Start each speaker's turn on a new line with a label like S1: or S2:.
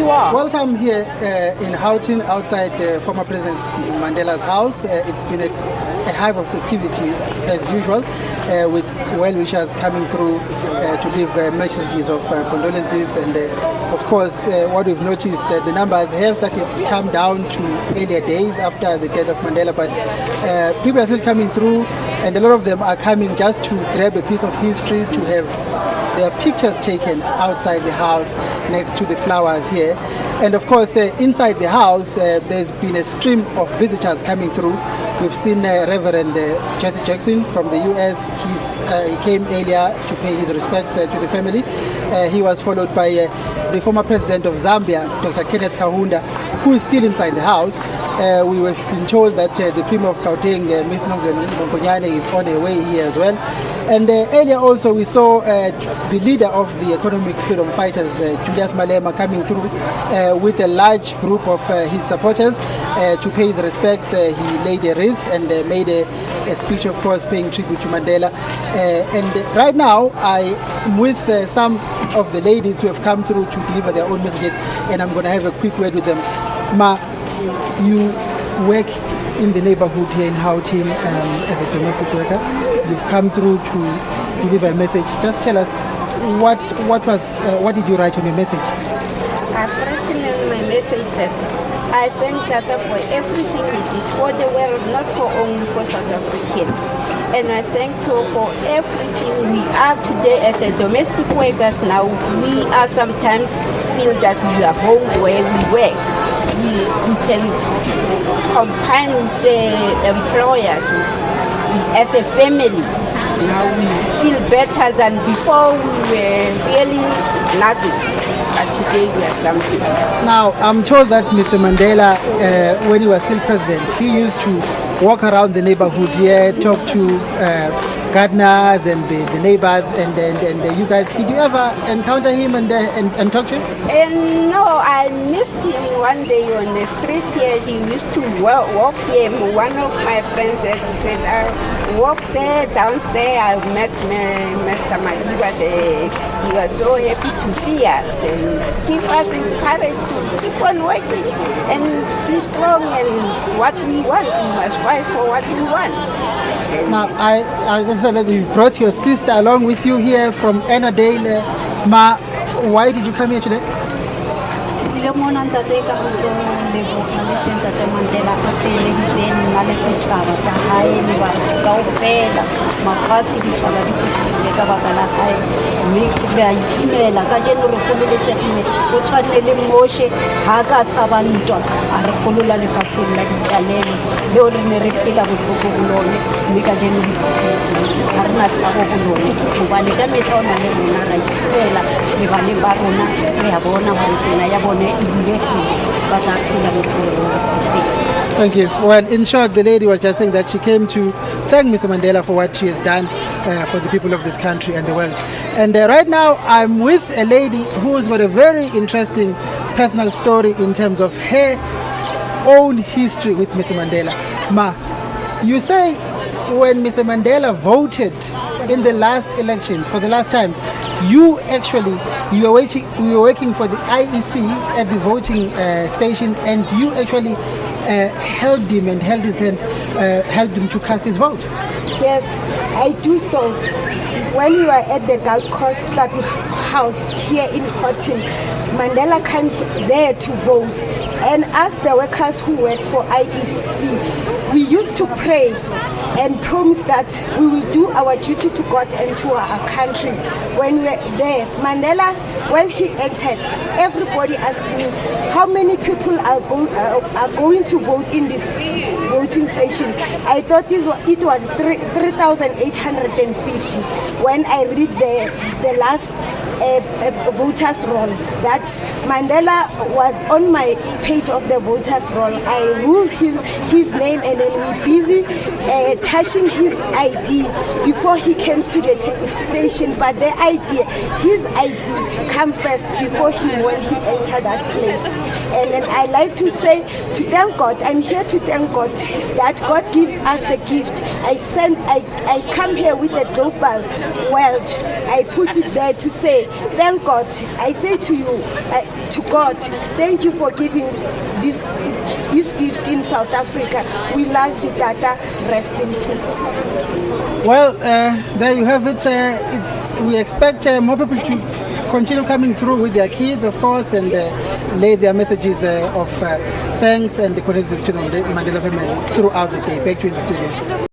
S1: You are.
S2: Welcome here in Houghton, outside former President Mandela's house. It's been a hive of activity as usual, with well-wishers coming through to give messages of condolences. And of course, what we've noticed, the numbers have started to come down to earlier days after the death of Mandela, but people are still coming through, and a lot of them are coming just to grab a piece of history, to have their pictures taken outside the house next to the flowers here. And of course, inside the house, there's been a stream of visitors coming through. We've seen Reverend Jesse Jackson from the US. He came earlier to pay his respects to the family. He was followed by the former president of Zambia, Dr. Kenneth Kaunda, who is still inside the house. We have been told that the Premier of Gauteng, Ms. Mbongeni, is on her way here as well. And earlier also we saw the leader of the economic freedom fighters, Julius Malema, coming through with a large group of his supporters to pay his respects. He laid a wreath and made a speech, of course, paying tribute to Mandela. And right now I'm with some of the ladies who have come through to deliver their own messages, and I'm going to have a quick word with them. Ma, you work in the neighborhood here in Houghton as a domestic worker. You've come through to deliver a message. Just tell us what did you write on your message?
S3: I've written as my message that I thank Tata for everything he did for the world, not for only for South Africans. And I thank you for everything we are today as a domestic workers. Now we are sometimes feel that we are home where we work. We can combine with the employers as a family. Now we feel better than before. We were really nothing, but today we are something.
S2: Now I'm told that Mr. Mandela, when he was still president, he used to walk around the neighborhood here, talk to gardeners and the neighbors, and you guys, did you ever encounter him and talk to him?
S3: And no, I missed him one day on the street here. He used to walk here. One of my friends said, I walked there, downstairs. I met Mr. Madiba there. He was so happy to see us and give us encouragement to keep on working and be strong, and what we want, we must fight for what we want.
S2: Now, I understand that you brought your sister along with you here from Annandale. Ma, why did you come here today? Thank you. Well, in short, the lady was just saying that she came to thank Mr. Mandela for what she has done for the people of this country and the world. And right now, I'm with a lady who's got a very interesting personal story in terms of her own history with Mr. Mandela. Ma, you say when Mr. Mandela voted in the last elections for the last time, you were waiting for the IEC at the voting station, and you actually held him and held his hand, helped him to cast his vote.
S1: Yes, I do so. When we were at the Gulf Coast Club house here in Houghton, Mandela came there to vote, and as the workers who work for IEC, we used to pray and promise that we will do our duty to God and to our country. When we were there, Mandela, when he entered, everybody asked me how many people are going to vote in this voting station. I thought it was 3,850. When I read the last voters roll, that Mandela was on my page of the voters roll. I ruled his name, and then we busy touching his ID before he came to the station. But the ID, his ID come first before when he entered that place. And then I like to say, to thank God, I'm here to thank God that God give us the gift. I come here with the global world. I put it there to say thank God. I say to you, to God, thank you for giving this gift in South Africa. We love you, Tata. Rest in peace.
S2: Well, there you have it. We expect more people to continue coming through with their kids, of course, and lay their messages of thanks and the condolence to the Mandela family throughout the day. Back to you in the studio.